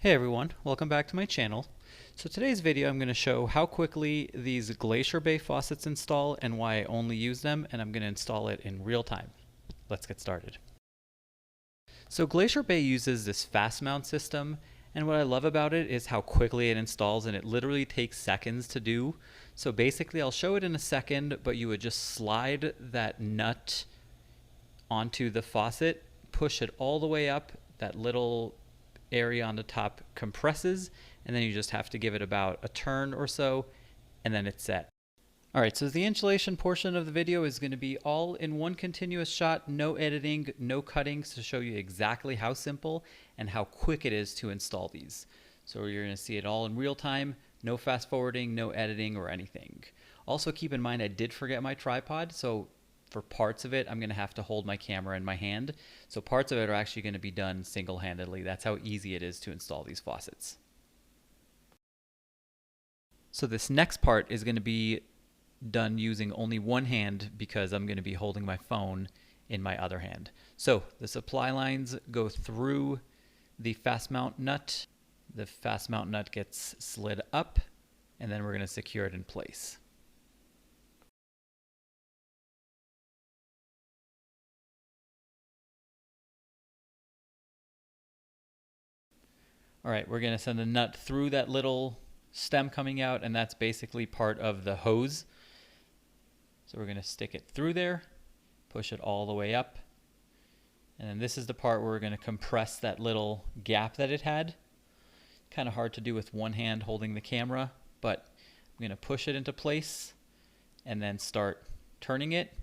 Hey everyone, welcome back to my channel. So today's video I'm going to show how quickly these Glacier Bay faucets install and why I only use them, and I'm going to install it in real time. Let's get started. So Glacier Bay uses this fast mount system, and what I love about it is how quickly it installs, and it literally takes seconds to do. So basically I'll show it in a second, but you would just slide that nut onto the faucet, push it all the way up, that little area on the top compresses, and then you just have to give it about a turn or so, and then it's set. Alright, so the installation portion of the video is going to be all in one continuous shot, no editing, no cuttings, to show you exactly how simple and how quick it is to install these. So you're going to see it all in real time, no fast forwarding, no editing or anything. Also keep in mind I did forget my tripod, so for parts of it, I'm going to have to hold my camera in my hand. So parts of it are actually going to be done single-handedly. That's how easy it is to install these faucets. So this next part is going to be done using only one hand because I'm going to be holding my phone in my other hand. So the supply lines go through the fast mount nut. The fast mount nut gets slid up, and then we're going to secure it in place. All right, we're going to send the nut through that little stem coming out, and that's basically part of the hose. So we're going to stick it through there, push it all the way up, and then this is the part where we're going to compress that little gap that it had. Kind of hard to do with one hand holding the camera, but I'm going to push it into place and then start turning it.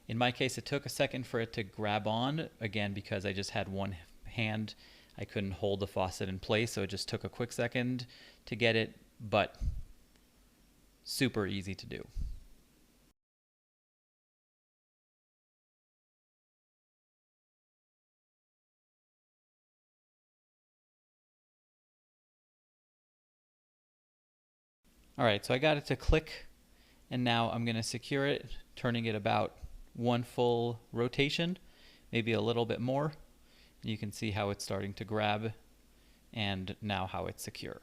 In my case, it took a second for it to grab on, again, because I just had one hand. I couldn't hold the faucet in place, so it just took a quick second to get it, but super easy to do. All right, so I got it to click, and now I'm going to secure it, turning it about one full rotation, maybe a little bit more. You can see how it's starting to grab, and now how it's secure.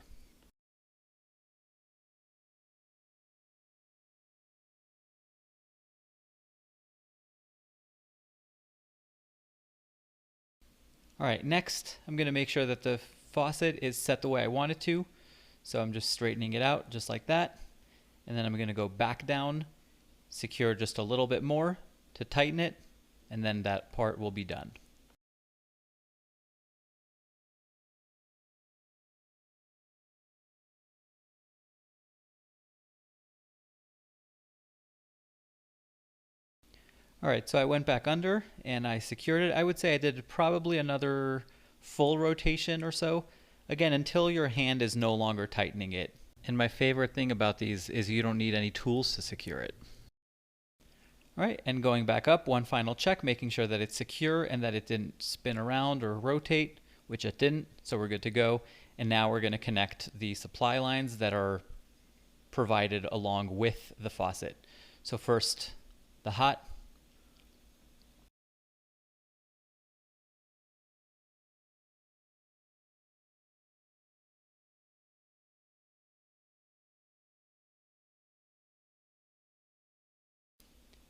All right, next I'm going to make sure that the faucet is set the way I want it to. So I'm just straightening it out just like that. And then I'm going to go back down, secure just a little bit more to tighten it, and then that part will be done. All right, so I went back under and I secured it. I would say I did probably another full rotation or so. Again, until your hand is no longer tightening it. And my favorite thing about these is you don't need any tools to secure it. All right, and going back up, one final check, making sure that it's secure and that it didn't spin around or rotate, which it didn't, so we're good to go. And now we're going to connect the supply lines that are provided along with the faucet. So first, the hot.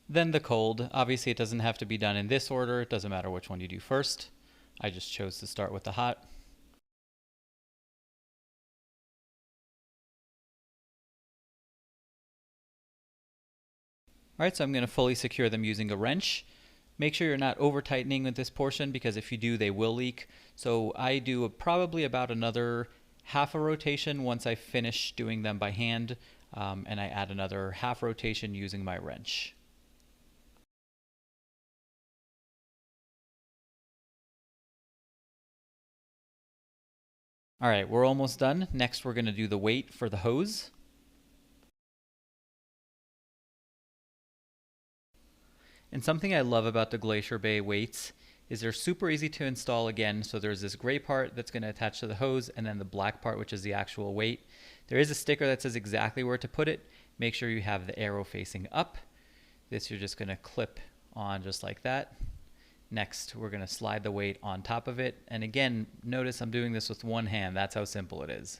Then the cold. Obviously it doesn't have to be done in this order. It doesn't matter which one you do first. I just chose to start with the hot. Alright, so I'm going to fully secure them using a wrench. Make sure you're not over tightening with this portion, because if you do, they will leak. So I do probably about another half a rotation once I finish doing them by hand, and I add another half rotation using my wrench. All right, we're almost done. Next, we're going to do the weight for the hose. And something I love about the Glacier Bay weights is they're super easy to install again. So there's this gray part that's going to attach to the hose, and then the black part, which is the actual weight. There is a sticker that says exactly where to put it. Make sure you have the arrow facing up. This you're just going to clip on just like that. Next, we're going to slide the weight on top of it. And again, notice I'm doing this with one hand. That's how simple it is.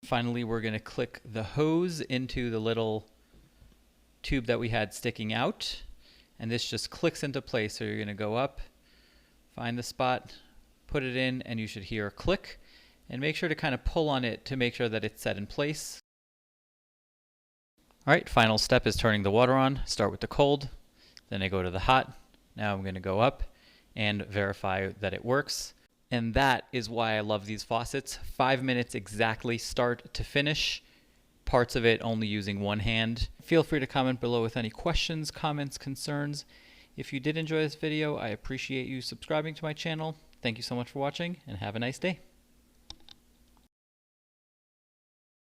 Finally, we're going to click the hose into the little tube that we had sticking out. And this just clicks into place. So you're going to go up, find the spot, put it in, and you should hear a click. And make sure to kind of pull on it to make sure that it's set in place. All right, final step is turning the water on. Start with the cold, then I go to the hot. Now I'm going to go up and verify that it works. And that is why I love these faucets. 5 minutes exactly, start to finish. Parts of it only using one hand. Feel free to comment below with any questions, comments, concerns. If you did enjoy this video, I appreciate you subscribing to my channel. Thank you so much for watching, and have a nice day.